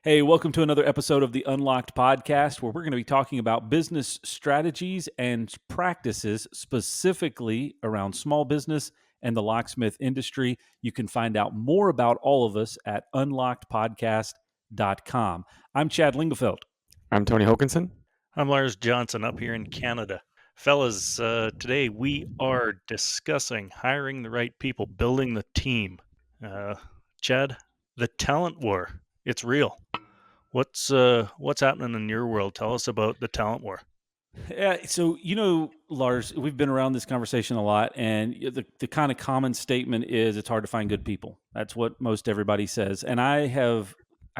Hey, welcome to another episode of the Unlocked Podcast, where we're going to be talking about business strategies and practices specifically around small business and the locksmith industry. You can find out more about all of us at unlockedpodcast.com. I'm Chad Lingefeld. I'm Tony Hokinson. I'm Lars Johnson up here in Canada. Fellas, today we are discussing hiring the right people, building the team. Chad, the talent war, it's real. What's happening in your world? Tell us about the talent war. Yeah, so Lars, we've been around this conversation a lot, and the kind of common statement is it's hard to find good people. That's what most everybody says, and I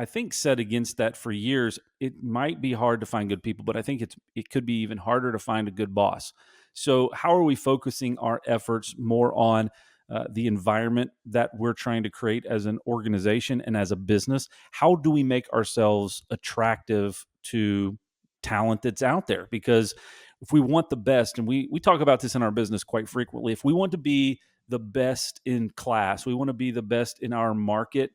think, said against that for years. It might be hard to find good people, but I think it could be even harder to find a good boss. So, how are we focusing our efforts more on the environment that we're trying to create as an organization and as a business? How do we make ourselves attractive to talent that's out there? Because if we want the best, and we talk about this in our business quite frequently, if we want to be the best in class, we want to be the best in our market,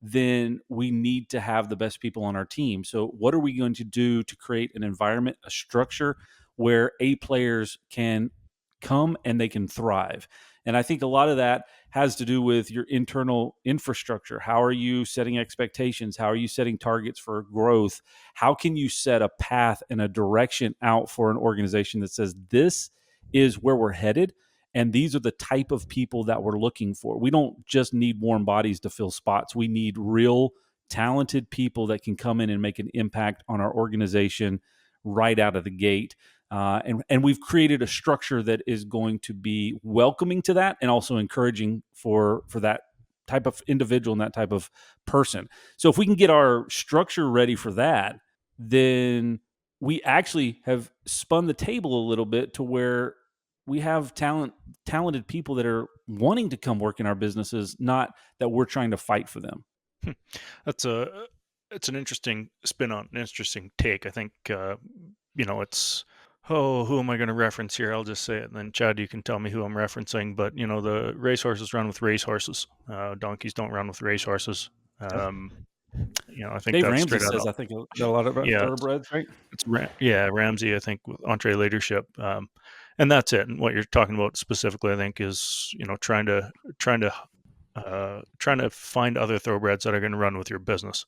then we need to have the best people on our team. So what are we going to do to create an environment, a structure where A players can come and they can thrive? And I think a lot of that has to do with your internal infrastructure. How are you setting expectations? How are you setting targets for growth? How can you set a path and a direction out for an organization that says this is where we're headed, and these are the type of people that we're looking for? We don't just need warm bodies to fill spots. We need real talented people that can come in and make an impact on our organization right out of the gate. And we've created a structure that is going to be welcoming to that and also encouraging for that type of individual and that type of person. So if we can get our structure ready for that, then we actually have spun the table a little bit to where we have talented people that are wanting to come work in our businesses, not that we're trying to fight for them. It's an interesting spin on an interesting take. I think it's who am I going to reference here? I'll just say it, and then Chad, you can tell me who I'm referencing. But the racehorses run with racehorses. Donkeys don't run with racehorses. I think Dave that's Ramsey straight out. says, I think, got a lot of thoroughbreds, right? It's Ramsey, I think, with Entre Leadership, and that's it. And what you're talking about specifically, I think, is trying to find other thoroughbreds that are going to run with your business,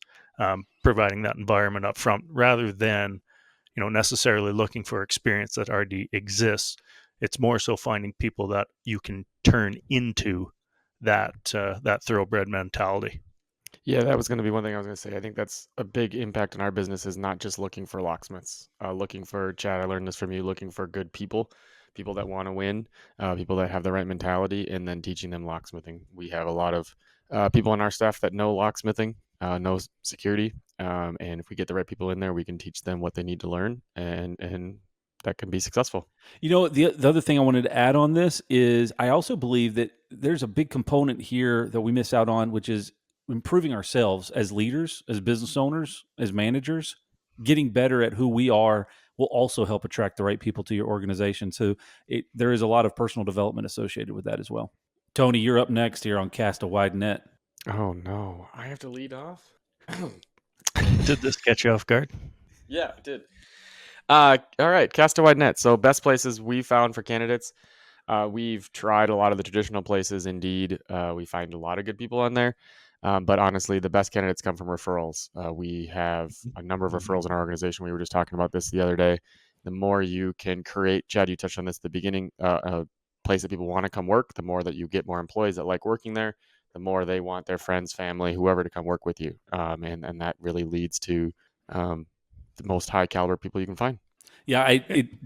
providing that environment up front rather than necessarily looking for experience that already exists. It's more so finding people that you can turn into that thoroughbred mentality. Yeah, that was going to be one thing I was going to say. I think that's a big impact on our business, is not just looking for locksmiths, looking for, Chad, I learned this from you, looking for good people that want to win, people that have the right mentality, and then teaching them locksmithing. We have a lot of people on our staff that know locksmithing, know security, and if we get the right people in there, we can teach them what they need to learn, and that can be successful. The other thing I wanted to add on this is I also believe that there's a big component here that we miss out on, which is improving ourselves as leaders, as business owners, as managers. Getting better at who we are will also help attract the right people to your organization. So there is a lot of personal development associated with that as well. Tony, you're up next here on Cast a Wide Net. Oh no, I have to lead off. Did this catch you off guard? Yeah, it did. All right, cast a wide net. So best places we found for candidates. We've tried a lot of the traditional places. Indeed, we find a lot of good people on there. But honestly, the best candidates come from referrals. We have a number of referrals in our organization. We were just talking about this the other day. The more you can create, Chad, you touched on this at the beginning, a place that people want to come work, the more that you get more employees that like working there, the more they want their friends, family, whoever to come work with you. And that really leads to the most high caliber people you can find. Yeah,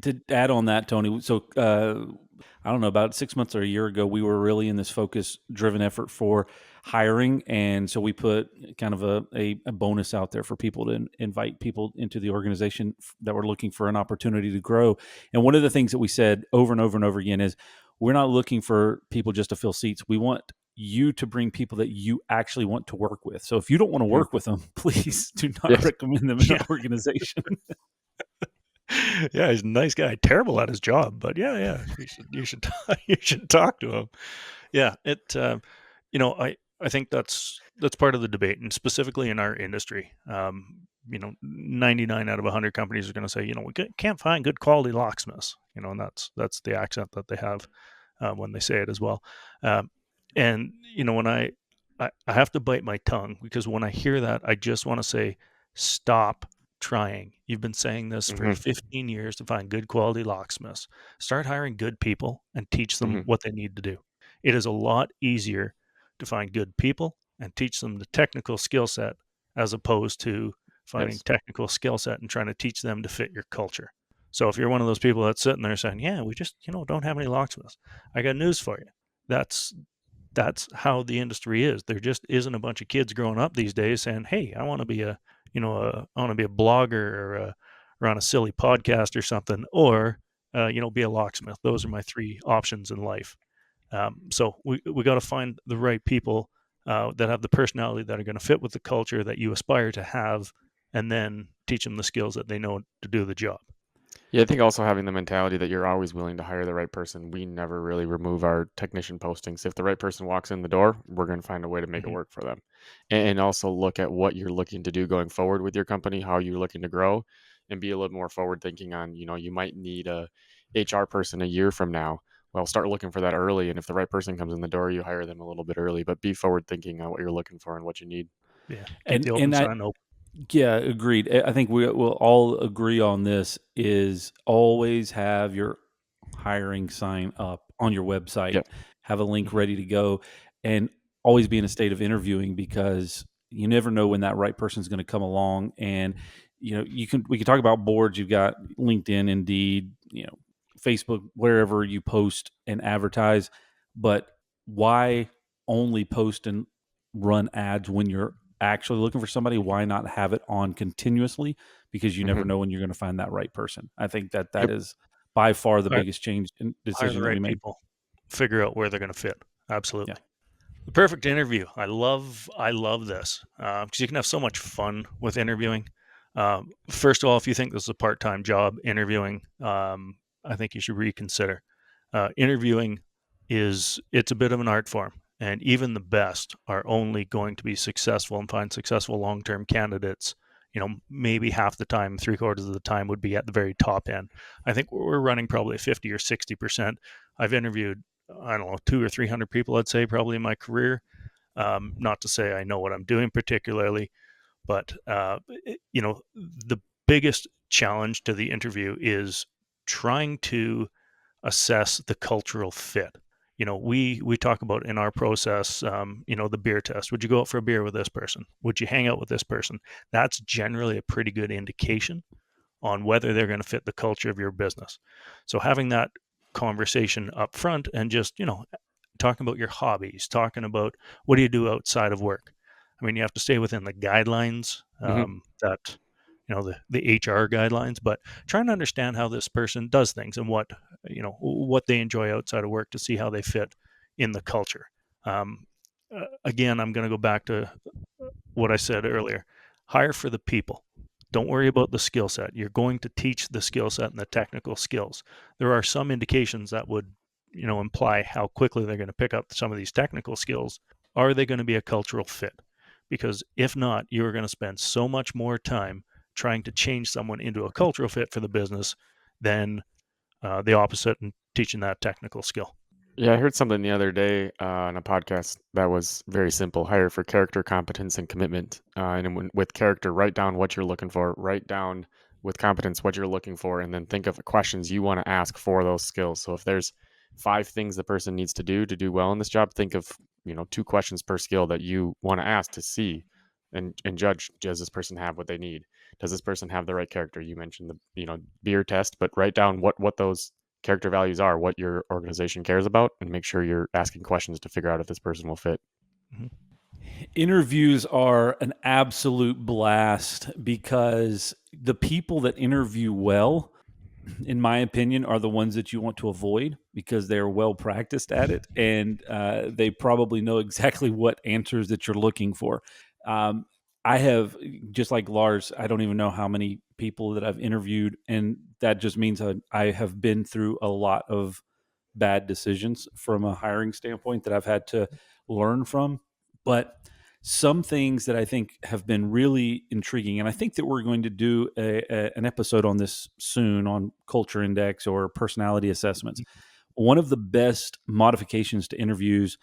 to add on that, Tony. So I don't know, about 6 months or a year ago, we were really in this focus-driven effort for hiring, and so we put kind of a bonus out there for people to invite people into the organization that were looking for an opportunity to grow. And one of the things that we said over and over and over again is, we're not looking for people just to fill seats. We want you to bring people that you actually want to work with. So if you don't want to work with them, please do not recommend them in our organization. Yeah, he's a nice guy. Terrible at his job, but yeah, you should talk to him. Yeah, I I think that's part of the debate, and specifically in our industry. 99 out of 100 companies are going to say, we can't find good quality locksmiths. And that's the accent that they have when they say it as well. Um, and when I have to bite my tongue, because when I hear that, I just want to say, stop trying. You've been saying this for Hmm. 15 years to find good quality locksmiths. Start hiring good people and teach them Hmm. what they need to do. It is a lot easier to find good people and teach them the technical skill set as opposed to finding Yes. technical skill set and trying to teach them to fit your culture. So if you're one of those people that's sitting there saying, "Yeah, we just don't have any locksmiths," I got news for you. That's that's how the industry is. There just isn't a bunch of kids growing up these days saying, "Hey, I want to be I want to be a blogger or on a silly podcast or something, or be a locksmith." Those are my three options in life. So we got to find the right people that have the personality that are going to fit with the culture that you aspire to have, and then teach them the skills that they know to do the job. Yeah, I think also having the mentality that you're always willing to hire the right person. We never really remove our technician postings. If the right person walks in the door, we're going to find a way to make it Hmm. work for them. And also look at what you're looking to do going forward with your company, how you're looking to grow, and be a little more forward thinking on, you might need a HR person a year from now. Well, start looking for that early. And if the right person comes in the door, you hire them a little bit early, but be forward thinking on what you're looking for and what you need. Yeah, keep the open And I sign open. Yeah, agreed. I think we will all agree on this is always have your hiring sign up on your website, Yeah. have a link Hmm. ready to go, and always be in a state of interviewing because you never know when that right person is going to come along. And we can talk about boards. You've got LinkedIn, Indeed, Facebook, wherever you post and advertise, but why only post and run ads when you're actually looking for somebody? Why not have it on continuously? Because you never Hmm. know when you're going to find that right person. I think that Yep. is by far the Hire, biggest change in hire the decision that we right made. people. Figure out where they're going to fit. Yeah. Absolutely. The perfect interview. I love this because you can have so much fun with interviewing. First of all, if you think this is a part-time job, interviewing, I think you should reconsider. Interviewing it's a bit of an art form, and even the best are only going to be successful and find successful long-term candidates. Maybe half the time, three-quarters of the time would be at the very top end. I think we're running probably 50 or 60%. I've interviewed, I don't know, 200 or 300 people, I'd say, probably in my career. Not to say I know what I'm doing particularly, but the biggest challenge to the interview is trying to assess the cultural fit. We talk about in our process, the beer test. Would you go out for a beer with this person? Would you hang out with this person? That's generally a pretty good indication on whether they're going to fit the culture of your business. So having that conversation up front and just, talking about your hobbies, talking about what do you do outside of work. I mean, you have to stay within the guidelines Hmm. that, the HR guidelines, but trying to understand how this person does things and what they enjoy outside of work to see how they fit in the culture. Again, I'm going to go back to what I said earlier. Hire for the people. Don't worry about the skill set. You're going to teach the skill set and the technical skills. There are some indications that would, imply how quickly they're going to pick up some of these technical skills. Are they going to be a cultural fit? Because if not, you're going to spend so much more time trying to change someone into a cultural fit for the business than the opposite and teaching that technical skill. Yeah, I heard something the other day on a podcast that was very simple: hire for character, competence, and commitment. And with character, write down what you're looking for. Write down with competence what you're looking for, and then think of questions you want to ask for those skills. So if there's 5 things the person needs to do well in this job, think of 2 questions per skill that you want to ask to see and judge. Does this person have what they need? Does this person have the right character? You mentioned the beer test, but write down what those character values are, what your organization cares about, and make sure you're asking questions to figure out if this person will fit. Mhm. Interviews are an absolute blast because the people that interview well, in my opinion, are the ones that you want to avoid because they're well practiced at it and they probably know exactly what answers that you're looking for. Um, I have, just like Lars, I don't even know how many people that I've interviewed, and that just means I have been through a lot of bad decisions from a hiring standpoint that I've had to learn from. But some things that I think have been really intriguing, and I think that we're going to do an episode on this soon on culture index or personality assessments. One of the best modifications to interviews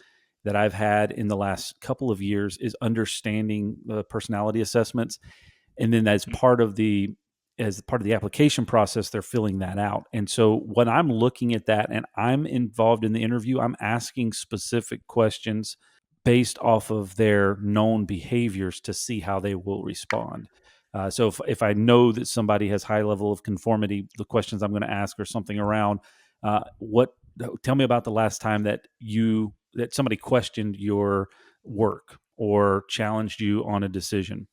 that I've had in the last couple of years is understanding the personality assessments, and then as part of the application process, they're filling that out. And so when I'm looking at that and I'm involved in the interview, I'm asking specific questions based off of their known behaviors to see how they will respond. So if I know that somebody has high level of conformity, the questions I'm going to ask are something around what. Tell me about the last time that somebody questioned your work or challenged you on a decision.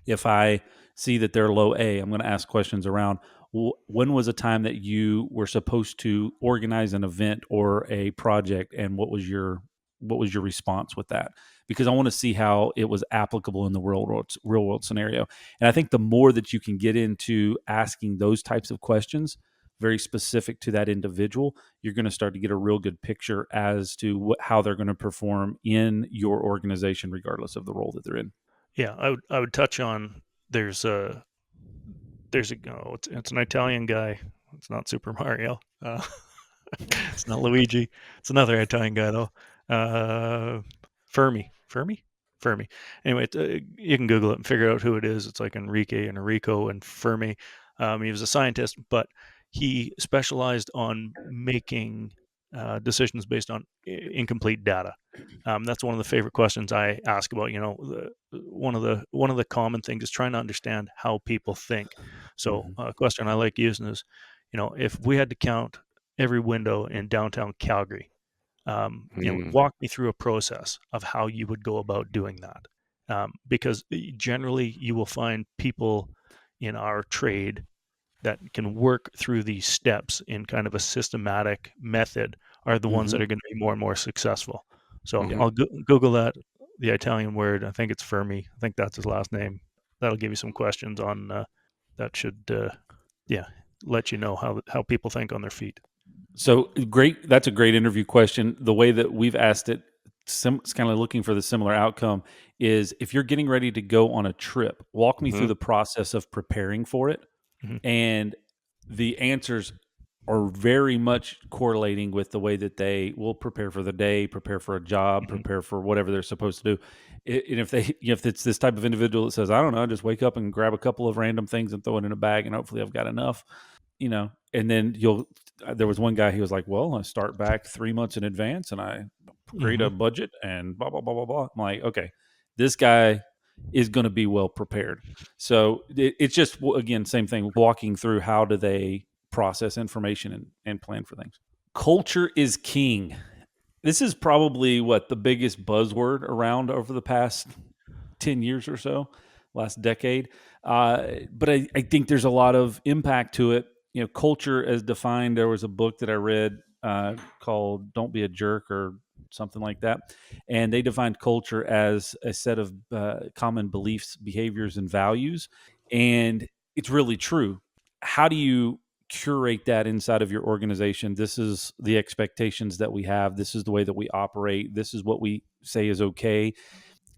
If I see that they're low A, I'm going to ask questions around when was a time that you were supposed to organize an event or a project, and what was your response with that? Because I want to see how it was applicable in the real world scenario. And I think the more that you can get into asking those types of questions, very specific to that individual, you're going to start to get a real good picture as to how they're going to perform in your organization, regardless of the role that they're in. Yeah, I would touch on it's an Italian guy. It's not Super Mario. It's not Luigi. It's another Italian guy though. Fermi. Anyway, you can Google it and figure out who it is. It's like Enrique and Enrico and Fermi. He was a scientist, but he specialized on making decisions based on incomplete data. That's one of the favorite questions I ask about. One of the common things is trying to understand how people think. So, a question I like using is, if we had to count every window in downtown Calgary, walk me through a process of how you would go about doing that. Because generally, you will find people in our trade that can work through these steps in kind of a systematic method are the ones that are going to be more and more successful. So I'll Google that, the Italian word. I think it's Fermi. I think that's his last name. That'll give you some questions on that should, let you know how people think on their feet. So great. That's a great interview question. The way that we've asked it, it's kind of looking for the similar outcome, is if you're getting ready to go on a trip, walk me through the process of preparing for it. And the answers are very much correlating with the way that they will prepare for the day, prepare for a job, prepare for whatever they're supposed to do. And if it's this type of individual that says, I don't know, I just wake up and grab a couple of random things and throw it in a bag and hopefully I've got enough, and then there was one guy, he was like, well, I start back 3 months in advance and I create a budget and blah, blah, blah, blah, blah. I'm like, okay, this guy is going to be well prepared. So it's just, again, same thing, walking through how do they process information and plan for things. Culture is king. This is probably the biggest buzzword around over the past 10 years or so, last decade. But I think there's a lot of impact to it. Culture as defined, there was a book that I read called Don't Be a Jerk or something like that. And they defined culture as a set of common beliefs, behaviors, and values. And it's really true. How do you curate that inside of your organization? This is the expectations that we have. This is the way that we operate. This is what we say is okay.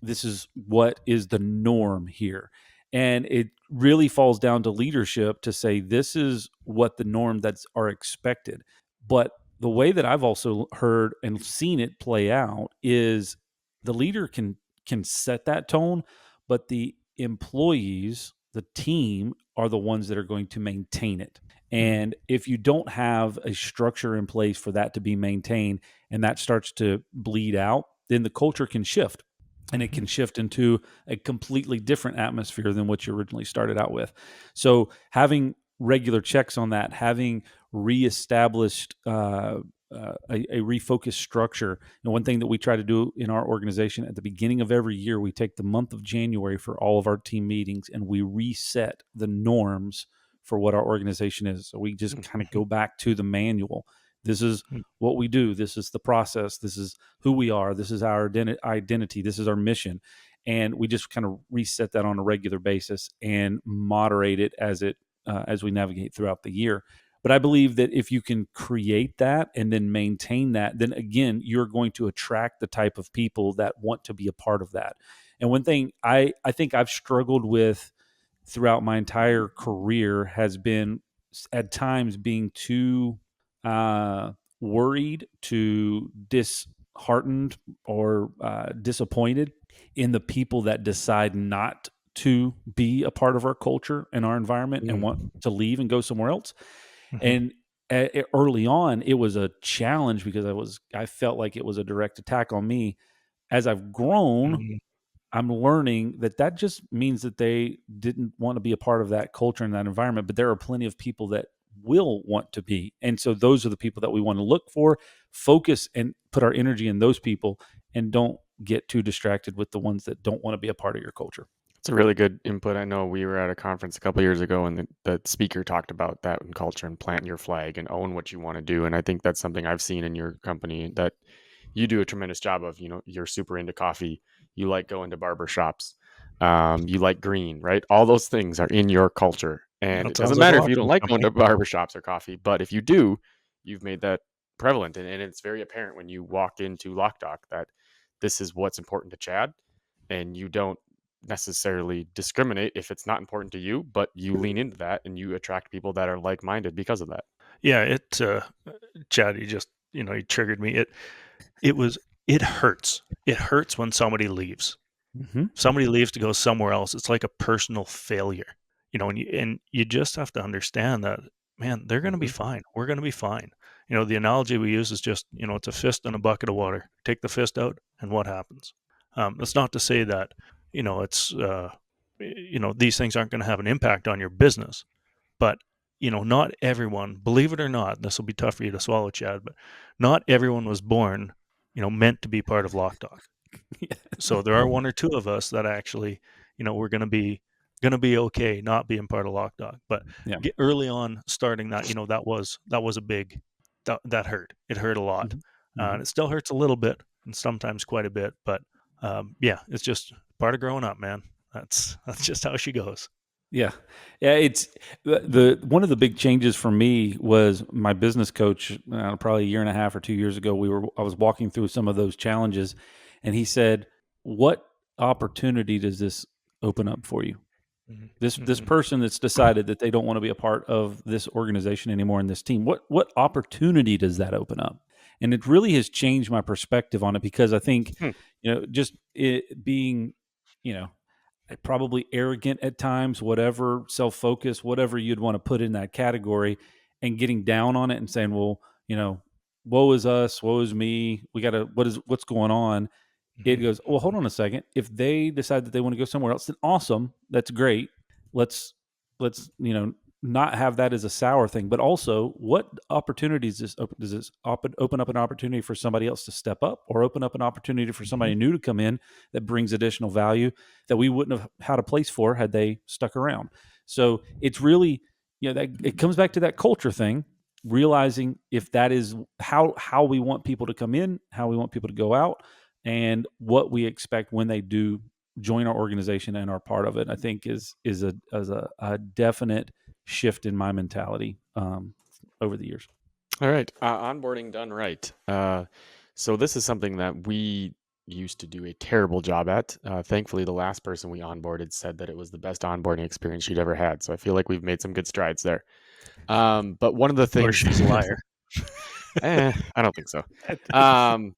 This is what is the norm here. And it really falls down to leadership to say, this is what the norm that's are expected. But the way that I've also heard and seen it play out is the leader can set that tone, but the employees, the team, are the ones that are going to maintain it. And if you don't have a structure in place for that to be maintained and that starts to bleed out, then the culture can shift. And it can shift into a completely different atmosphere than what you originally started out with. So having regular checks on that, having reestablished a refocused structure. And one thing that we try to do in our organization at the beginning of every year, we take the month of January for all of our team meetings and we reset the norms for what our organization is. So we just kind of go back to the manual. This is what we do. This is the process. This is who we are. This is our identity. This is our mission. And we just kind of reset that on a regular basis and moderate it as we navigate throughout the year. But I believe that if you can create that and then maintain that, then again, you're going to attract the type of people that want to be a part of that. And one thing I think I've struggled with throughout my entire career has been at times being too worried, too disheartened, or disappointed in the people that decide not to be a part of our culture and our environment and want to leave and go somewhere else. Mhm. And early on, it was a challenge because I felt like it was a direct attack on me. As I've grown, Mhm. I'm learning that just means that they didn't want to be a part of that culture and that environment, but there are plenty of people that will want to be. And so those are the people that we want to look for, focus and put our energy in those people, and don't get too distracted with the ones that don't want to be a part of your culture. It's a really good input. I know we were at a conference a couple years ago, and the speaker talked about that in culture and plant your flag and own what you want to do. And I think that's something I've seen in your company that you do a tremendous job of. You know, you're super into coffee. You like going to barber shops. You like green, right? All those things are in your culture, and That it doesn't sounds like a matter if you don't marketing like going company. to barber shops or coffee. But if you do, you've made that prevalent, and it's very apparent when you walk into Lock Dock that this is what's important to Chad, and you don't necessarily discriminate if it's not important to you, but you lean into that and you attract people that are like-minded because of that. Yeah, Chad, you triggered me. It hurts. It hurts when somebody leaves. Mm-hmm. Somebody leaves to go somewhere else. It's like a personal failure, and you just have to understand that, man, they're going to be Mm-hmm. fine. We're going to be fine. The analogy we use is just, it's a fist in a bucket of water. Take the fist out, and what happens? That's not to say that, it's, these things aren't going to have an impact on your business, but not everyone, believe it or not, this will be tough for you to swallow, Chad, but not everyone was born, meant to be part of Lock Dock. So there are one or two of us that actually, we're going to be okay not being part of Lock Dock. But Yeah. early on, starting that, that was a big, that hurt. It hurt a lot, Mm-hmm. and it still hurts a little bit, and sometimes quite a bit. But yeah, it's just part of growing up, man. That's just how she goes. Yeah. Yeah. It's the one of the big changes for me was my business coach, probably a year and a half or 2 years ago. I was walking through some of those challenges, and he said, "What opportunity does this open up for you? Mhm, This mhm, person that's decided that they don't want to be a part of this organization anymore in this team. What opportunity does that open up?" And it really has changed my perspective on it because I think, Hmm. just it being, you know, probably arrogant at times, whatever, self-focused, whatever you'd want to put in that category, and getting down on it and saying, well, woe is us, woe is me. We got to, what's going on? It mhm, goes, well, hold on a second. If they decide that they want to go somewhere else, then awesome. That's great. Let's not have that as a sour thing. But also, what opportunities does this open up an opportunity for somebody else to step up, or open up an opportunity for mhm, somebody new to come in that brings additional value that we wouldn't have had a place for had they stuck around. So it's really, that it comes back to that culture thing, realizing if that is how we want people to come in, how we want people to go out, and what we expect when they do join our organization and are part of it. I think is a definite shift in my mentality over the years. All right. Onboarding done right. So this is something that we used to do a terrible job at. Thankfully, the last person we onboarded said that it was the best onboarding experience she'd ever had. So I feel like we've made some good strides there. But one of the or things, she's a liar. I don't think so. Um,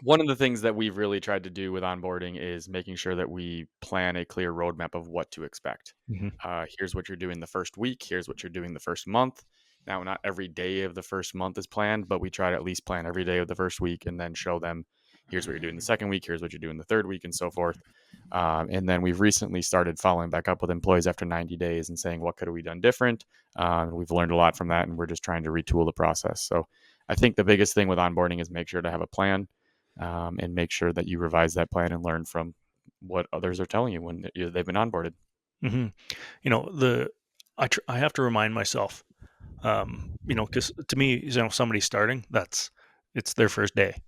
one of the things that we've really tried to do with onboarding is making sure that we plan a clear roadmap of what to expect. Mhm, Here's what you're doing the first week. Here's what you're doing the first month. Now, not every day of the first month is planned, but we try to at least plan every day of the first week and then show them here's what you're doing the second week, here's what you're doing the third week, and so forth. And then we've recently started following back up with employees after 90 days and saying, what could have we done different? We've learned a lot from that, and we're just trying to retool the process. So I think the biggest thing with onboarding is make sure to have a plan, and make sure that you revise that plan and learn from what others are telling you when they've been onboarded. mhm. I have to remind myself, because to me, somebody starting, it's their first day.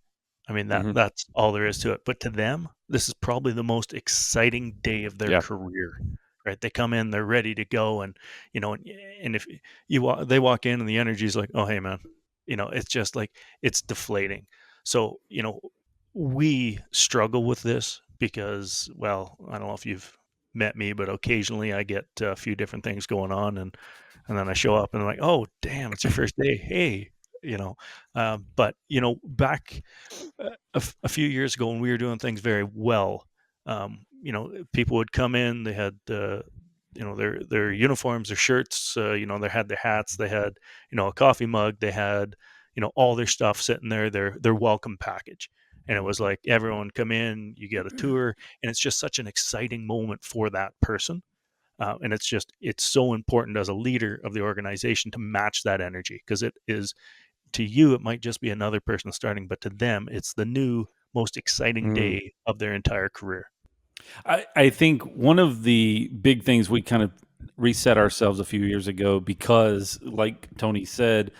I mean, Hmm. that's all there is to it. But to them, this is probably the most exciting day of their Yeah. career. right? They come in, they're ready to go, and and if they walk in and the energy is like, oh hey man, it's just like it's deflating. So we struggle with this because, well, I don't know if you've met me, but occasionally I get a few different things going on, and then I show up and I'm like, oh damn, it's your first day, hey, but back a few years ago when we were doing things very well, people would come in, they had their uniforms, their shirts, they had their hats, they had a coffee mug, they had all their stuff sitting there, their welcome package. And it was like, everyone come in, you get a tour, and it's just such an exciting moment for that person. And it's so important as a leader of the organization to match that energy, because it is, to you, it might just be another person starting, but to them, it's the new, most exciting day of their entire career. I think one of the big things we kind of reset ourselves a few years ago, because like Tony said,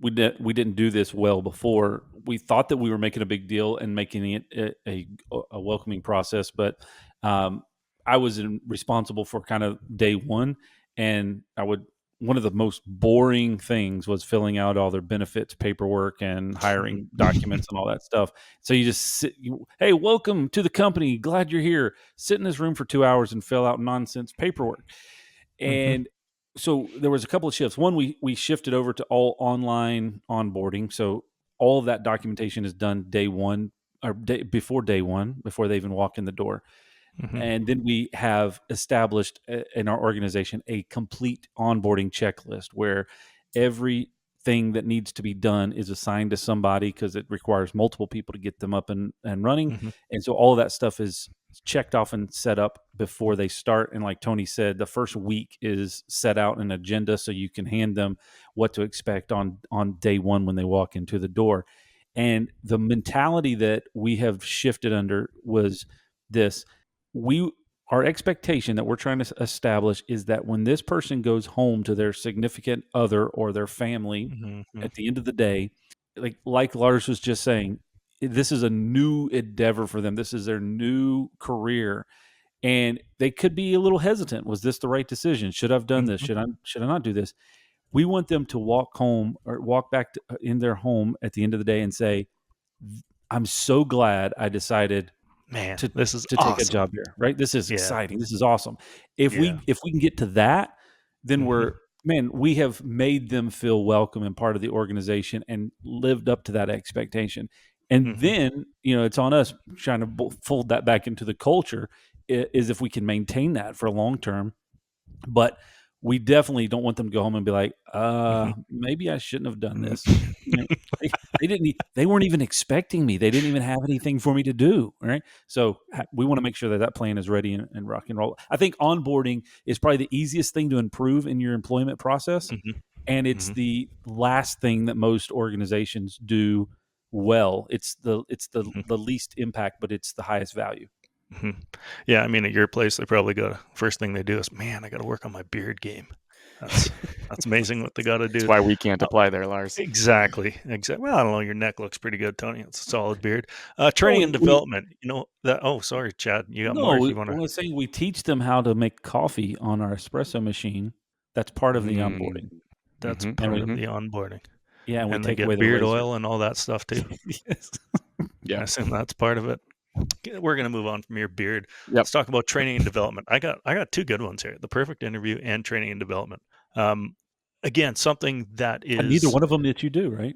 we didn't do this well before. We thought that we were making a big deal and making it a welcoming process, but I was responsible for kind of day one, and one of the most boring things was filling out all their benefits paperwork and hiring documents and all that stuff. So you just sit, hey, welcome to the company. Glad you're here. Sit in this room for 2 hours and fill out nonsense paperwork. And so there was a couple of shifts. One, we shifted over to all online onboarding. So all of that documentation is done day one, or before day one, before they even walk in the door. And then we have established in our organization a complete onboarding checklist where everything that needs to be done is assigned to somebody, because it requires multiple people to get them up and running. And so all of that stuff is checked off and set up before they start. And like Tony said, the first week is set out an agenda so you can hand them what to expect on day one when they walk into the door. And the mentality that we have shifted under was this: our expectation that we're trying to establish is that when this person goes home to their significant other or their family at the end of the day, like Lars was just saying, this is a new endeavor for them. This is their new career, and they could be a little hesitant. Was this the right decision? Should I have done this? Should I not do this? We want them to walk home or walk back in their home at the end of the day and say, I'm so glad I decided, man, to this is take awesome. a job here, right? This is exciting. This is awesome. If we can get to that, then we have made them feel welcome and part of the organization and lived up to that expectation. And then, it's on us trying to fold that back into the culture, is if we can maintain that for long term. But we definitely don't want them to go home and be like, maybe I shouldn't have done this. They weren't even expecting me. They didn't even have anything for me to do. Right. So we want to make sure that plan is ready and rock and roll. I think onboarding is probably the easiest thing to improve in your employment process. And it's the last thing that most organizations do well. It's the least impact, but it's the highest value. Yeah, I mean, at your place, they probably first thing they do is, man, I got to work on my beard game. That's amazing what they got to do. That's why we can't apply there, Lars. Exactly. Well, I don't know. Your neck looks pretty good, Tony. It's a solid beard. Training and development. Oh, sorry, Chad. You got more? If you want to. I was saying we teach them how to make coffee on our espresso machine. That's part of the onboarding. That's part of the onboarding. Yeah, and we take away away the beard oil and all that stuff too. Yeah, I assume that's part of it. We're going to move on from your beard. Yep. Let's talk about training and development. I got two good ones here: the perfect interview and training and development. Again, something that is, and neither one of them that you do, right?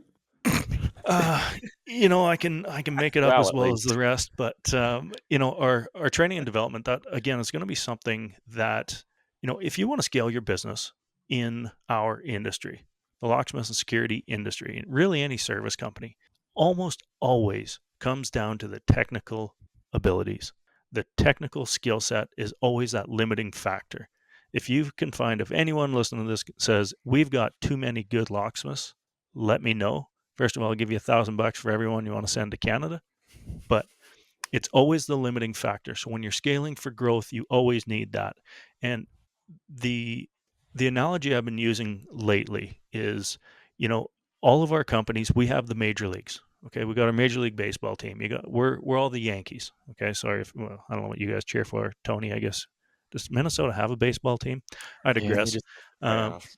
I can make it up as well as the rest, but our training and development, that again is going to be something that, if you want to scale your business in our industry, the locksmith and security industry, and really any service company, almost always comes down to the technical abilities. The technical skill set is always that limiting factor. If anyone listening to this says, we've got too many good locksmiths, let me know. First of all, I'll give you $1,000 for everyone you want to send to Canada. But it's always the limiting factor. So when you're scaling for growth, you always need that. And the analogy I've been using lately is, all of our companies, we have the major leagues. Okay, we got our Major League Baseball team. We're all the Yankees. Okay, sorry, I don't know what you guys cheer for, Tony. I guess Does Minnesota have a baseball team? I Yeah, they digress. just Um, playoffs.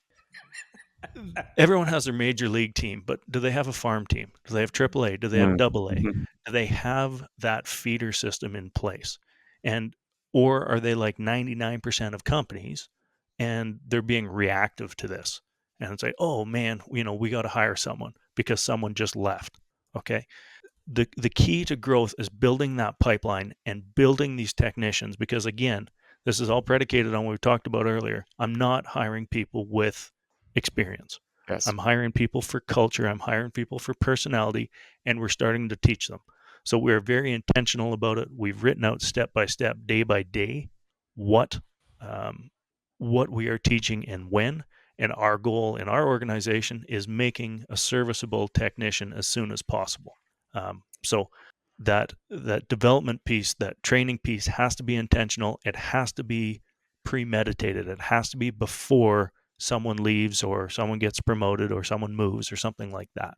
Everyone has their major league team, but do they have a farm team? Do they have AAA? Do they have AA? Mhm. Do they have that feeder system in place? And or are they like 99% of companies and they're being reactive to this? And it's like, oh man, we got to hire someone because someone just left. Okay. The key to growth is building that pipeline and building these technicians because again, this is all predicated on what we talked about earlier. I'm not hiring people with experience. Yes. I'm hiring people for culture, I'm hiring people for personality, and we're starting to teach them. So we're very intentional about it. We've written out step by step, day by day, what um, what we are teaching and when. And our goal in our organization is making a serviceable technician as soon as possible. So that development piece, that training piece has to be intentional. It has to be premeditated. It has to be before someone leaves or someone gets promoted or someone moves or something like that.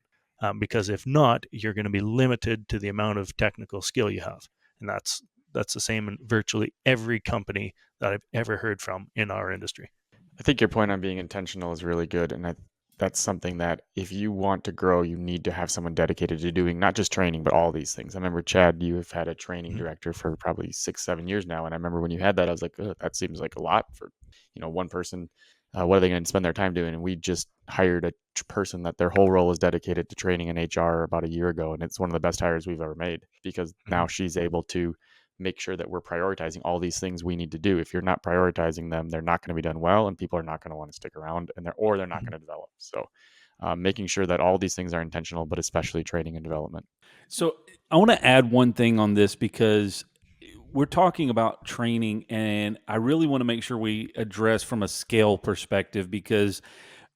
Because if not, you're going to be limited to the amount of technical skill you have, and that's the same in virtually every company that I've ever heard from in our industry. I think your point on being intentional is really good, and that's something that if you want to grow, you need to have someone dedicated to doing not just training, but all these things. I remember, Chad, you have had a training Mhm. director for probably 6, 7 years now, and I remember when you had that, I was like, "Ugh, that seems like a lot for one person. What are they going to spend their time doing?" And we just hired a person that their whole role is dedicated to training in HR about a year ago, and it's one of the best hires we've ever made because now Mhm. she's able to make sure that we're prioritizing all these things we need to do. If you're not prioritizing them, they're not going to be done well, and people are not going to want to stick around, and they're not Mhm. going to develop. So, making sure that all these things are intentional, but especially training and development. So I want to add one thing on this because we're talking about training, and I really want to make sure we address from a scale perspective because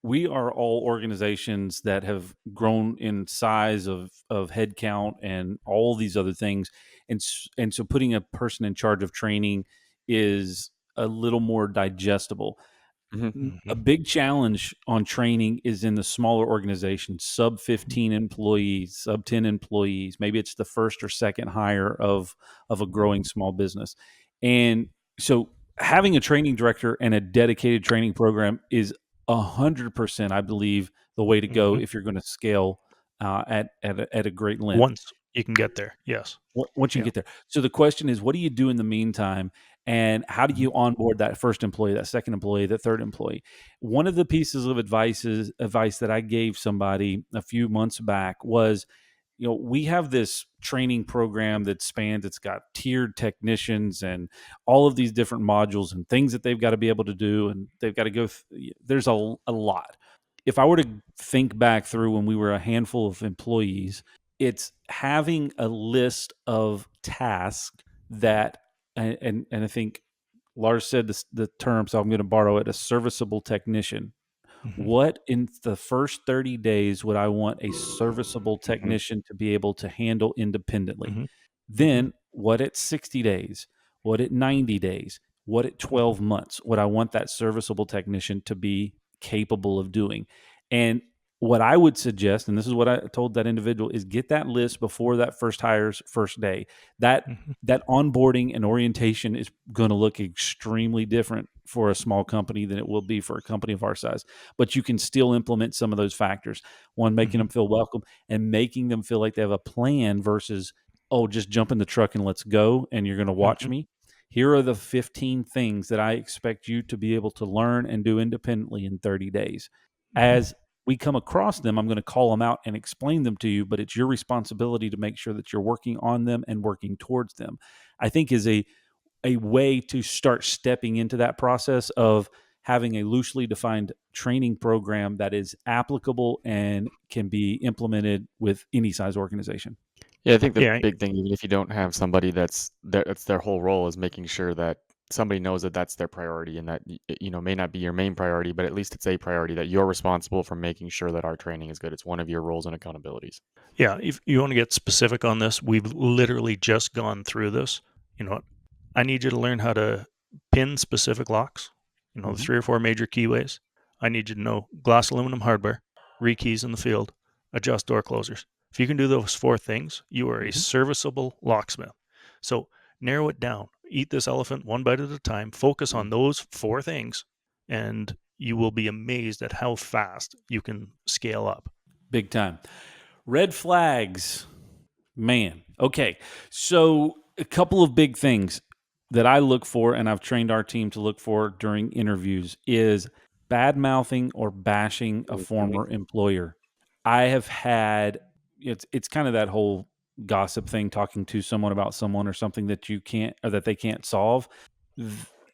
we are all organizations that have grown in size of headcount and all these other things, and so putting a person in charge of training is a little more digestible. Hmm. A Mhm. big challenge on training is in the smaller organizations, sub 15 employees, sub 10 employees. Maybe it's the first or second hire of a growing small business. And so having a training director and a dedicated training program is 100%, I believe, the way to go Mhm. if you're going to scale at a great length. Once you can get there, yes. Once you Yeah. get there. So the question is, what do you do in the meantime? And how do Mhm. you onboard that first employee, that second employee, that third employee? One of the pieces of advice that I gave somebody a few months back was, we have this training program that spans, it's got tiered technicians and all of these different modules and things that they've got to be able to do. And they've got to there's a lot. If I were to think back through when we were a handful of employees, it's having a list of tasks that, and I think Lars said the term, so I'm going to borrow it, a serviceable technician. Mhm. What in the first 30 days would I want a serviceable Hmm. technician to be able to handle independently? Mhm. Mhm. Then what at 60 days? What at 90 days? What at Mhm. 12 months would I want that serviceable technician to be capable of doing? And what I would suggest, and this is what I told that individual, is get that list before that first hire's first day. That Mhm. that onboarding and orientation is going to look extremely different for a small company than it will be for a company of our size. But you can still implement some of those factors. One, making Mhm. them feel welcome and making them feel like they have a plan versus, oh, just jump in the truck and let's go, and you're going to watch Mhm. me. Here are the 15 things that I expect you to be able to learn and do independently in 30 days. Mhm. As we come across them, I'm going to call them out and explain them to you, but it's your responsibility to make sure that you're working on them and working towards them. I think is a way to start stepping into that process of having a loosely defined training program that is applicable and can be implemented with any size organization. Yeah, I think the Yeah. big thing, even if you don't have somebody that's their whole role, is making sure that somebody knows that that's their priority and that may not be your main priority, but at least it's a priority that you're responsible for making sure that our training is good. It's one of your roles and accountabilities. Yeah. If you want to get specific on this, we've literally just gone through this. You know what? I need you to learn how to pin specific locks, the Mhm. 3 or 4 major keyways. I need you to know glass aluminum hardware, rekeys in the field, adjust door closers. If you can do those 4 things, you are a Mhm. serviceable locksmith. So narrow it down. eat this elephant one bite at a time, focus on those 4 things, and you will be amazed at how fast you can scale up. Big time. Red flags. Man. Okay. So a couple of big things that I look for, and I've trained our team to look for during interviews, is bad mouthing or bashing a former employer. I have had it's kind of that whole gossip thing, talking to someone about someone or something that you can't or that they can't solve.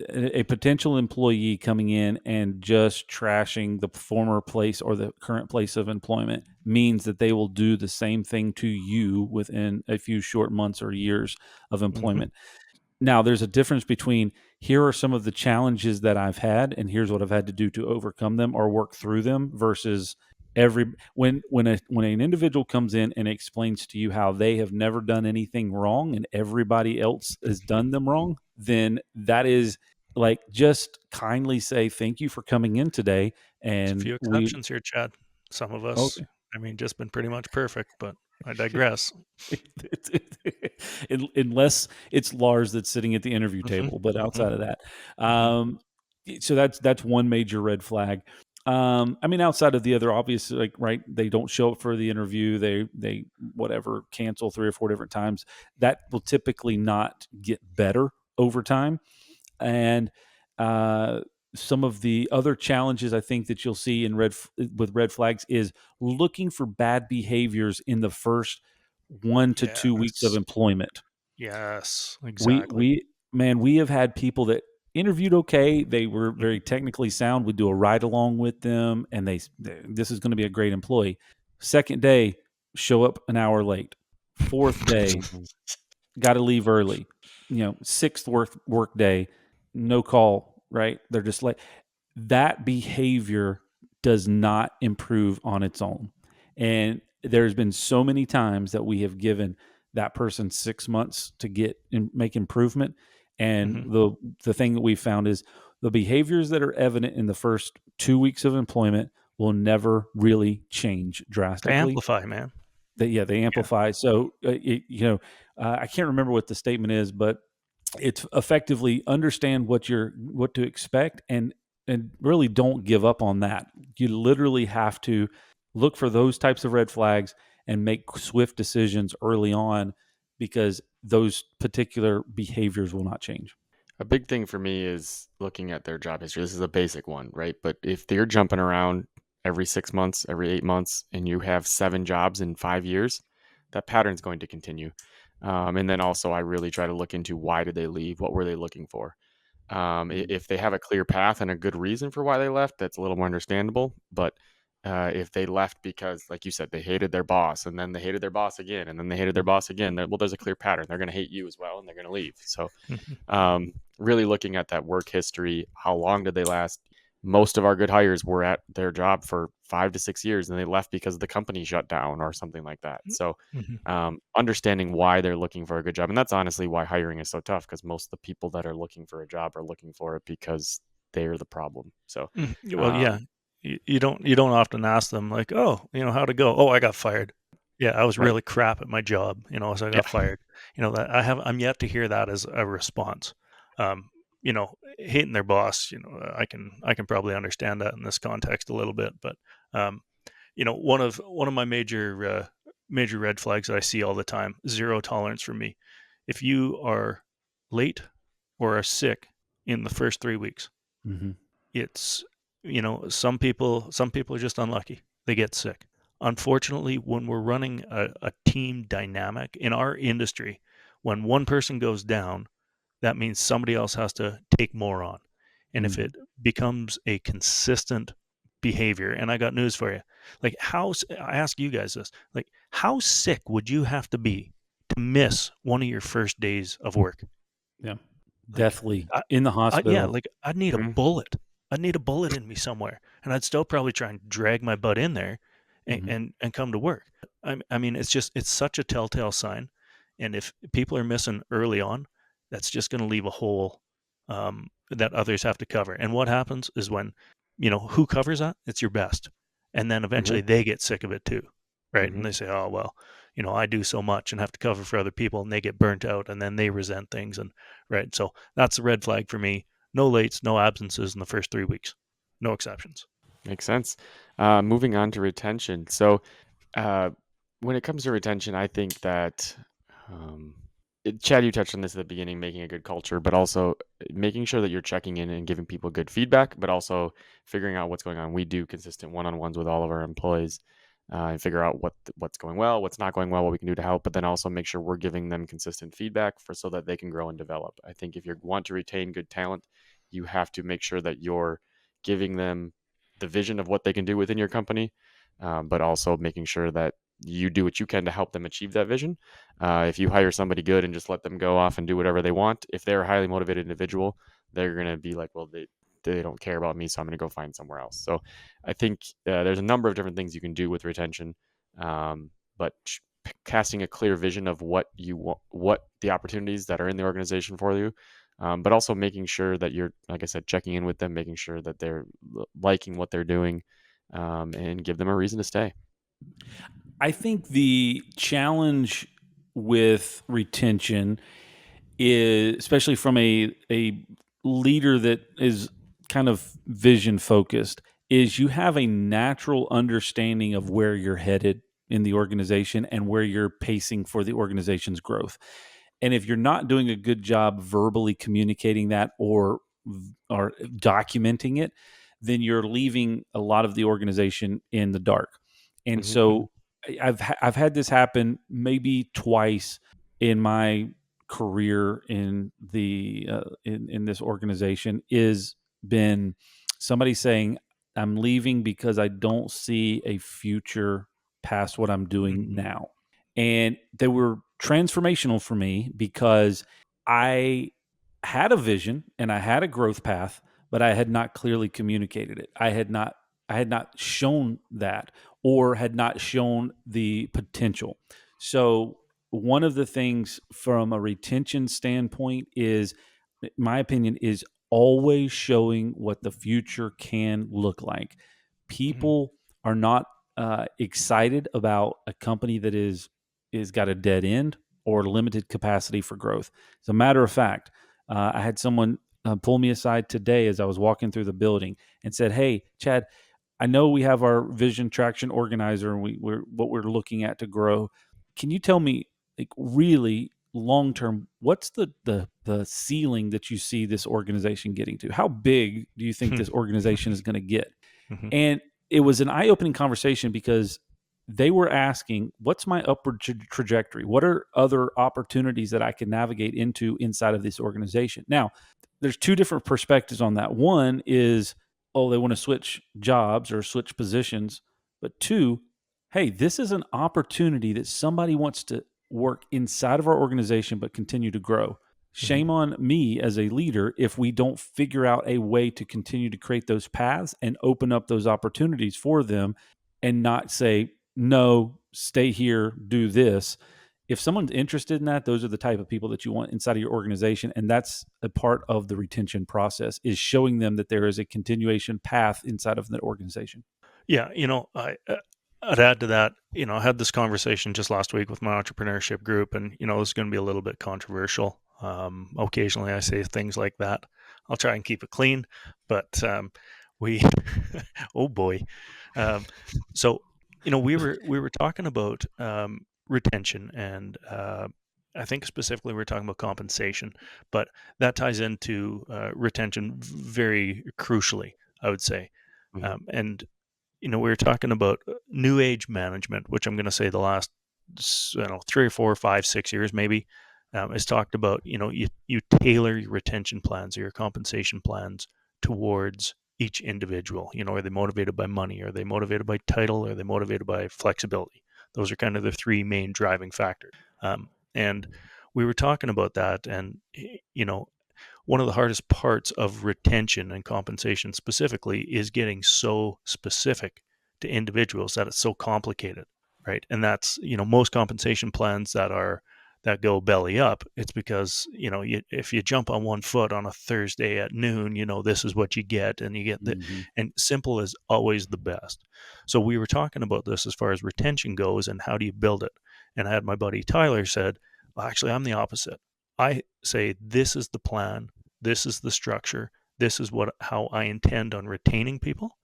A potential employee coming in and just trashing the former place or the current place of employment means that they will do the same thing to you within a few short months or years of employment. Now, there's a difference between here are some of the challenges that I've had, and here's what I've had to do to overcome them or work through them, versus when an individual comes in and explains to you how they have never done anything wrong and everybody else has done them wrong, then that is like, just kindly say thank you for coming in today. There's a And few we exceptions here, Chad. Some of us, okay. I mean, just been pretty much perfect, but I digress. Unless it's Lars that's sitting at the interview Mhm, table, but mhm, outside of that, mhm. so that's one major red flag. I mean, outside of the other obvious, like, right, they don't show up for the interview, they whatever, cancel 3 or 4 different times. That will typically not get better over time. And some of the other challenges I think that you'll see in with red flags is looking for bad behaviors in the first 1 to 2 weeks of Yes. employment. Yes, We exactly. we man, we have had people that interviewed okay. They were Mhm. very technically sound. We do a ride along with them, and this is going to be a great employee. Second day, show up an hour late. Fourth day, got to leave early. Sixth work day, no call. Right? They're just like that. Behavior does not improve on its own, and there's been so many times that we have given that person 6 months to get and make improvement. And Mhm. the thing that we found is the behaviors that are evident in the first 2 weeks of employment will never really change They drastically. amplify, man. They Yeah. amplify. So I can't remember what the statement is, but it's effectively understand what to expect, and really don't give up on that. You literally have to look for those types of red flags and make swift decisions early on, because those particular behaviors will not change. A big thing for me is looking at their job history. This is a basic one, right? But if they're jumping around every 6 months, every 8 months, and you have 7 jobs in 5 years, that pattern's going to continue. And then also, I really try to look into why did they leave? What were they looking for? If they have a clear path and a good reason for why they left, that's a little more understandable. But if they left because, like you said, they hated their boss, and then they hated their boss again, and then they hated their boss again, well, there's a clear pattern. They're going to hate you as well, and they're going to leave. So, Mhm. really looking at that work history, how long did they last? Most of our good hires were at their job for 5 to 6 years, and they left because the company shut down or something like that. So, Mhm. understanding why they're looking for a good job, and that's honestly why hiring is so tough, because most of the people that are looking for a job are looking for it because they're the problem. So, Well, yeah. um, You don't often ask them like, "Oh, how'd it go?" "Oh, I got fired." "Yeah, I was right, really crap at my job, so I yeah, got fired." That I'm yet to hear that as a response. Um, hating their boss, I can probably understand that in this context a little bit, but um, one of my major red flags that I see all the time, zero tolerance from me. If you are late or are sick in the first 3 weeks, Hmm. it's some people are just unlucky. They get sick. Unfortunately, when we're running a team dynamic in our industry, when one person goes down, that means somebody else has to take more on. And if Hmm. it becomes a consistent behavior, and I got news for you, like I ask you guys this, like how sick would you have to be to miss one of your first days of work? Yeah, Like, deathly in the yeah, hospital. like I'd need a mhm, bullet. I'd need a bullet in me somewhere, and I'd still probably try and drag my butt in there, and Hmm. and come to work. I mean, it's such a telltale sign, and if people are missing early on, that's just going to leave a hole that others have to cover. And what happens is when who covers that? It's your best, and then eventually mhm, they get sick of it too, right? And mhm. they say, oh well, I do so much and have to cover for other people, and they get burnt out, and then they resent things, and right? So that's a red flag for me. No lates, no absences in the first 3 weeks, no exceptions. Makes sense. Moving on to retention. So, uh, when it comes to retention, I think that um, Chad, you touched on this at the beginning, making a good culture, but also making sure that you're checking in and giving people good feedback, but also figuring out what's going on. We do consistent one-on-ones with all of our employees and figure out what's going well, what's not going well, what we can do to help, but then also make sure we're giving them consistent feedback so that they can grow and develop. I think if you want to retain good talent, you have to make sure that you're giving them the vision of what they can do within your company, but also making sure that you do what you can to help them achieve that vision. If you hire somebody good and just let them go off and do whatever they want, if they're a highly motivated individual, they're going to be like, well, they don't care about me, so I'm going to go find somewhere else. So I think there's a number of different things you can do with retention, but casting a clear vision of what you want, what the opportunities that are in the organization for you, but also making sure that you're, like I said, checking in with them, making sure that they're liking what they're doing, and give them a reason to stay. I think the challenge with retention is, especially from a leader that is kind of vision focused, is you have a natural understanding of where you're headed in the organization and where you're pacing for the organization's growth. And if you're not doing a good job verbally communicating that or documenting it, then you're leaving a lot of the organization in the dark. And Mhm. so I've had this happen maybe twice in my career in the in this organization. Is been somebody saying, I'm leaving because I don't see a future past what I'm doing Mhm. now. And they were transformational for me because I had a vision and I had a growth path, but I had not clearly communicated it. I had not shown that or had not shown the potential. So one of the things from a retention standpoint is, my opinion, is always showing what the future can look like. Mhm. People are not excited about a company that is got a dead end or limited capacity for growth. As a matter of fact, I had someone pull me aside today as I was walking through the building and said, "Hey, Chad, I know we have our vision traction organizer and we're what we're looking at to grow. Can you tell me, like, really long term, what's the ceiling that you see this organization getting to? How big do you think this organization is going to get?" Mhm. And it was an eye-opening conversation because they were asking, what's my upward trajectory? What are other opportunities that I can navigate into inside of this organization? Now, there's two different perspectives on that. One is, oh, they want to switch jobs or switch positions. But two, hey, this is an opportunity that somebody wants to work inside of our organization but continue to grow. Mhm. Shame on me as a leader if we don't figure out a way to continue to create those paths and open up those opportunities for them and not say, no, stay here, do this. If someone's interested in that, those are the type of people that you want inside of your organization. And that's a part of the retention process, is showing them that there is a continuation path inside of that organization. Yeah, I'd add to that. I had this conversation just last week with my entrepreneurship group, and this is going to be a little bit controversial. Occasionally, I say things like that. I'll try and keep it clean, but we, oh boy, um, so we were talking about retention, and I think specifically we are talking about compensation, but that ties into retention very crucially, I would say, Mhm. and we were talking about new age management, which I'm going to say the last, I don't know, 3 or 4, 5, 6 years maybe, has talked about, you tailor your retention plans or your compensation plans towards each individual. Are they motivated by money? Are they motivated by title? Are they motivated by flexibility? Those are kind of the three main driving factors. And we were talking about that, and one of the hardest parts of retention and compensation specifically is getting so specific to individuals that it's so complicated, right? And that's, most compensation plans that go belly up, it's because, if you jump on one foot on a Thursday at noon, this is what you get, and you get the, Mm-hmm. and simple is always the best. So we were talking about this as far as retention goes and how do you build it. And I had my buddy Tyler said, well, actually, I'm the opposite. I say, this is the plan, this is the structure, this is how I intend on retaining people,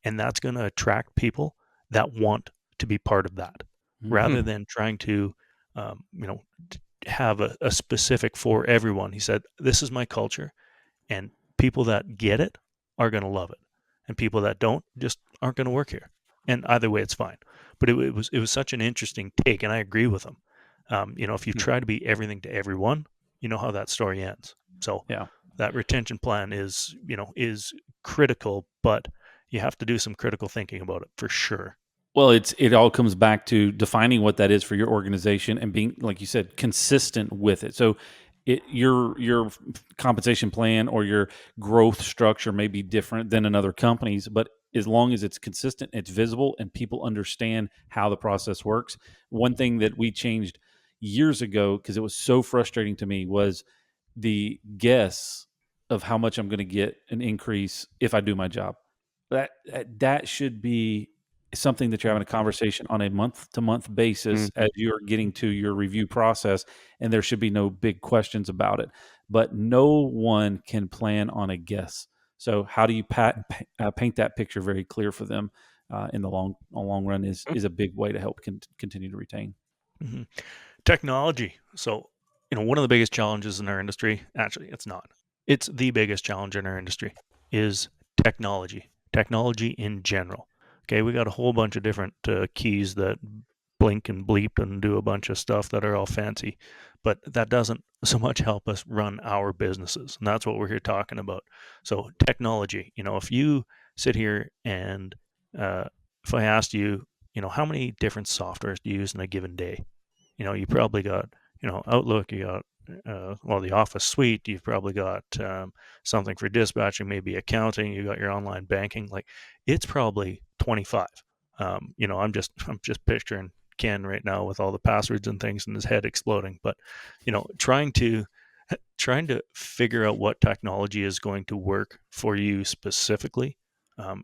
and that's going to attract people that want to be part of that, rather Mhm. than trying to, have a specific for everyone. He said, this is my culture, and people that get it are going to love it, and people that don't just aren't going to work here. And either way, it's fine. But it was such an interesting take, and I agree with him. If you Hmm. try to be everything to everyone, you know how that story ends. So Yeah. that retention plan is critical, but you have to do some critical thinking about it for sure. Well, it all comes back to defining what that is for your organization and being, like you said, consistent with it. So, your compensation plan or your growth structure may be different than another company's, but as long as it's consistent, it's visible, and people understand how the process works. One thing that we changed years ago because it was so frustrating to me was the guess of how much I'm going to get an increase if I do my job. That should be something that you're having a conversation on a month to month basis Mhm. as you're getting to your review process, and there should be no big questions about it. But no one can plan on a guess. So how do you paint that picture very clear for them in the long run is a big way to help continue to retain. Mhm. Technology. So, one of the biggest challenges in our industry, actually, it's not. It's the biggest challenge in our industry is technology. Technology in general. Okay, we got a whole bunch of different keys that blink and bleep and do a bunch of stuff that are all fancy, but that doesn't so much help us run our businesses. And that's what we're here talking about. So, technology, if you sit here and uh, if I asked you, how many different softwares do you use in a given day? You probably got, Outlook, you got, the Office suite, you've probably got something for dispatching, maybe accounting, you got your online banking. Like, it's probably 25. I'm just picturing Ken right now with all the passwords and things and his head exploding. But, trying to figure out what technology is going to work for you specifically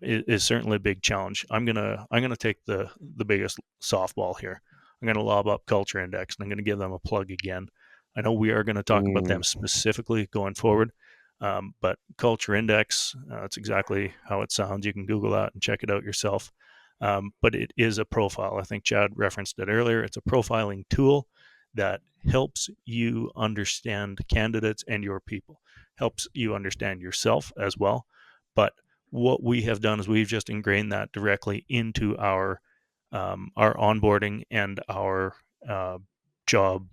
is certainly a big challenge. I'm gonna take the biggest softball here. I'm gonna lob up Culture Index, and I'm gonna give them a plug again. I know we are going to talk about them Mm. specifically going forward, but Culture Index, that's exactly how it sounds. You can Google that and check it out yourself. But it is a profile. I think Chad referenced it earlier. It's a profiling tool that helps you understand candidates and your people, helps you understand yourself as well. But what we have done is we've just ingrained that directly into our onboarding and our job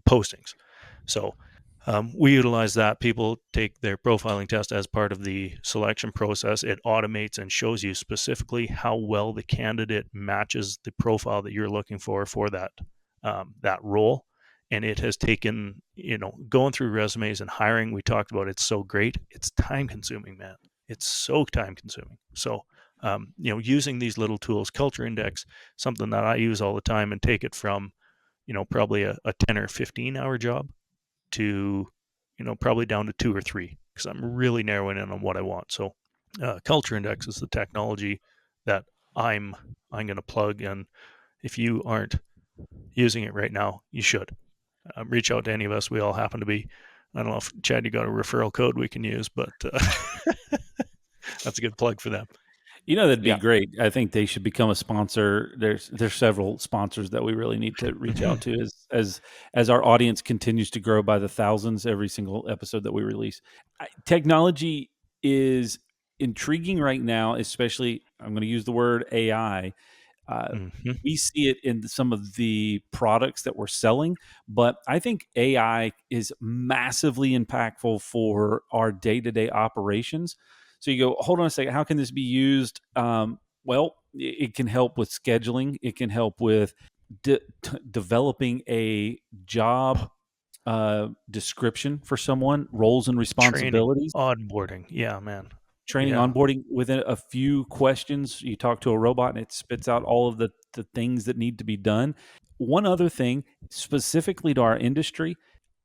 postings. So we utilize that. People take their profiling test as part of the selection process. It automates and shows you specifically how well the candidate matches the profile that you're looking for that role. And it has taken, going through resumes and hiring. We talked about it's so great. It's time consuming, man. It's so time consuming. So using these little tools, Culture Index, something that I use all the time, and take it from probably a 10 or 15 hour job to probably down to 2 or 3, because I'm really narrowing in on what I want. So Culture Index is the technology that I'm going to plug, and if you aren't using it right now, you should reach out to any of us. We all happen to be. I don't know if Chad, you got a referral code we can use, but that's a good plug for them. That'd be Yeah. great. I think they should become a sponsor. There's several sponsors that we really need to reach out to as our audience continues to grow by the thousands every single episode that we release. Technology is intriguing right now, especially I'm going to use the word AI. Mhm. We see it in some of the products that we're selling, but I think AI is massively impactful for our day-to-day operations. So you go, hold on a second, how can this be used? Well, it can help with scheduling. It can help with developing a job description for someone, roles and Training, responsibilities. onboarding. Yeah, man. Training, Yeah. onboarding, within a few questions, you talk to a robot and it spits out all of the things that need to be done. One other thing, specifically to our industry,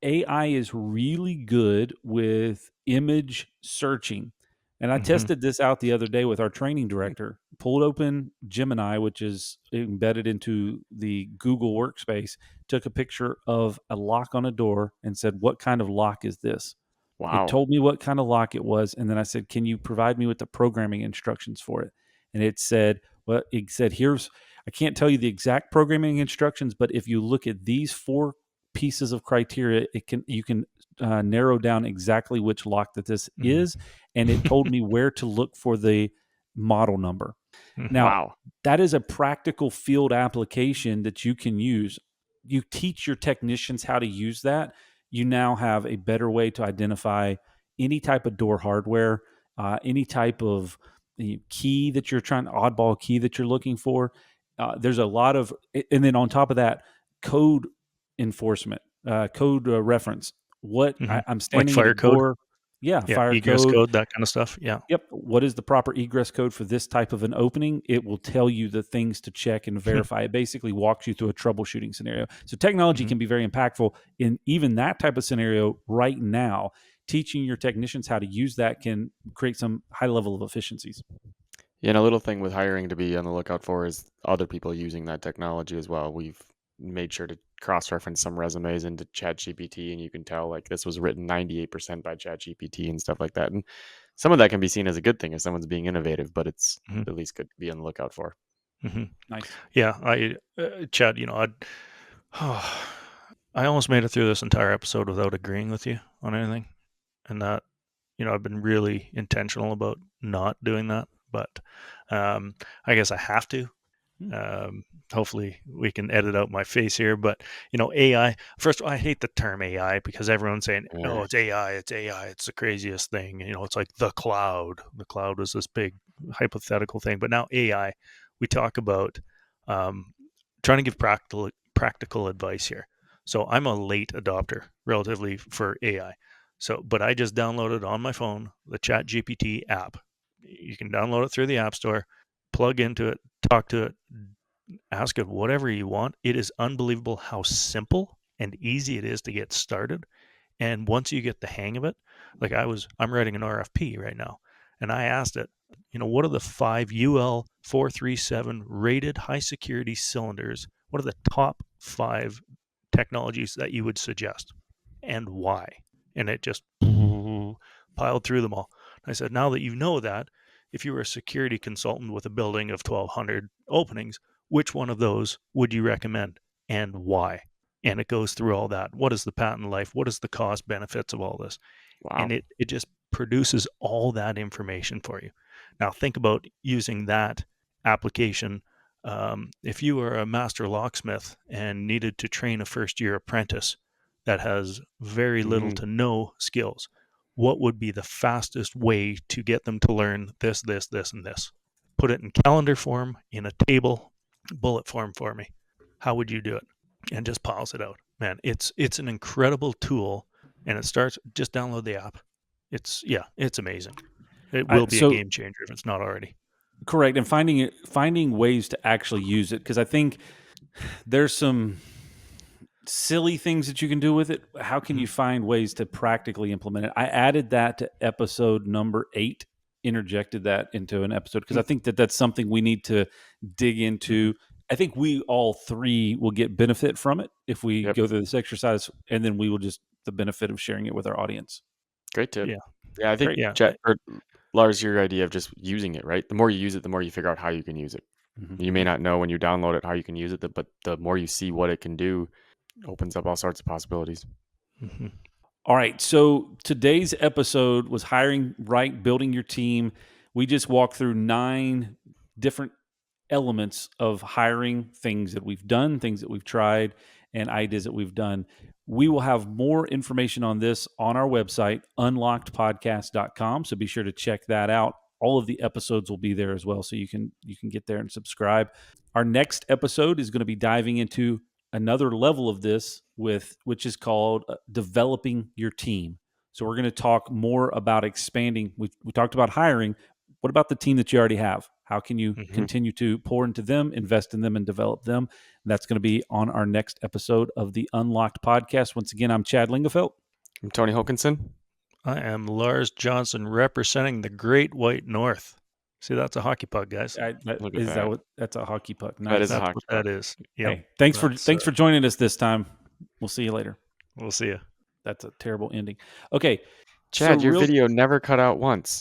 AI is really good with image searching. And I Mhm. tested this out the other day with our training director. Pulled open Gemini, which is embedded into the Google Workspace, took a picture of a lock on a door and said, "What kind of lock is this?" It Wow. told me what kind of lock it was, and then I said, "Can you provide me with the programming instructions for it?" And it said, "Well, it said here's I can't tell you the exact programming instructions, but if you look at these 4 pieces of criteria, you can narrow down exactly which lock that this Mhm. is." And it told me where to look for the model number. Mhm. Now, Wow. that is a practical field application that you can use. You teach your technicians how to use that. You now have a better way to identify any type of door hardware, any type of key that you're trying, oddball key that you're looking for. There's a lot of, and then on top of that, code enforcement, code reference. Mhm. I'm Like standing at a fire code? door. Yeah, Yeah, fire egress code. code, that kind of stuff. Yeah. Yep. What is the proper egress code for this type of an opening? It will tell you the things to check and verify. It basically walks you through a troubleshooting scenario. So technology Mhm. can be very impactful in even that type of scenario right now. Teaching your technicians how to use that can create some high level of efficiencies. Yeah, and a little thing with hiring to be on the lookout for is other people using that technology as well. We've made sure to cross-reference some resumes into ChatGPT, and you can tell like this was written 98% by ChatGPT and stuff like that. And some of that can be seen as a good thing if someone's being innovative, but it's Mhm. at least good to be on the lookout for. Mhm. Nice. Yeah, Chad, I almost made it through this entire episode without agreeing with you on anything, and that, I've been really intentional about not doing that, but I guess I have to. Hmm. Hopefully, we can edit out my face here, but AI. First, I hate the term AI because everyone's saying, "Oh, Yeah. it's AI, it's AI, it's the craziest thing." It's like the cloud. The cloud was this big hypothetical thing, but now AI. We talk about um, trying to give practical advice here. So I'm a late adopter, relatively, for AI. So, but I just downloaded on my phone the Chat GPT app. You can download it through the App Store, plug into it, talk to it, ask it whatever you want. It is unbelievable how simple and easy it is to get started. And once you get the hang of it, like I'm writing an RFP right now, and I asked it, what are the 5 UL 437 rated high security cylinders? What are the top 5 technologies that you would suggest and why? And it just piled through them all. I said, now that you know that, if you were a security consultant with a building of 1,200 openings, which one of those would you recommend and why? And it goes through all that. What is the patent life? What is the cost benefits of all this? And Wow. it just produces all that information for you. Now think about using that application. If you were a master locksmith and needed to train a first year apprentice that has very little Hmm. to no skills, what would be the fastest way to get them to learn this, this, this, and this? Put it in calendar form, in a table, bullet form for me. How would you do it? And just piles it out. Man, it's an incredible tool, and it starts. Just download the app. It's amazing. It will be a So game changer if it's not already. correct, and finding ways to actually use it, because I think there's some silly things that you can do with it. How can Mhm. you find ways to practically implement it? I added that to episode number 8, interjected that into an episode because I think that that's something we need to dig Mhm. into. I think we all 3 will get benefit from it if we Yep. go through this exercise, and then we will just the benefit of sharing it with our audience. Great tip. Yeah, Yeah, I think Great. yeah, Lars, your idea of just using it, right? The more you use it, the more you figure out how you can use it. Mhm. You may not know when you download it how you can use it, but the more you see what it can do, opens up all sorts of possibilities. Mhm. All right. So today's episode was hiring right, building your team. We just walked through 9 different elements of hiring, things that we've done, things that we've tried, and ideas that we've done. We will have more information on this on our website, unlockedpodcast.com. So be sure to check that out. All of the episodes will be there as well. So you can get there and subscribe. Our next episode is going to be diving into another level of this which is called developing your team. So we're going to talk more about expanding. We talked about hiring. What about the team that you already have? How can you Mhm. continue to pour into them, invest in them, and develop them? And that's going to be on our next episode of the Unlocked Podcast. Once again, I'm Chad Lingefelt. I'm Tony Hokinson. I am Lars Johnson representing the Great White North. See, that's a hockey puck, guys. Look at that. That's a hockey puck? That Nice. is a That's hockey what puck. that is. Yep. Hey, thanks That's, for joining us this time. We'll see you later. We'll see you. That's a terrible ending. Okay, Chad, so your real- video never cut out once.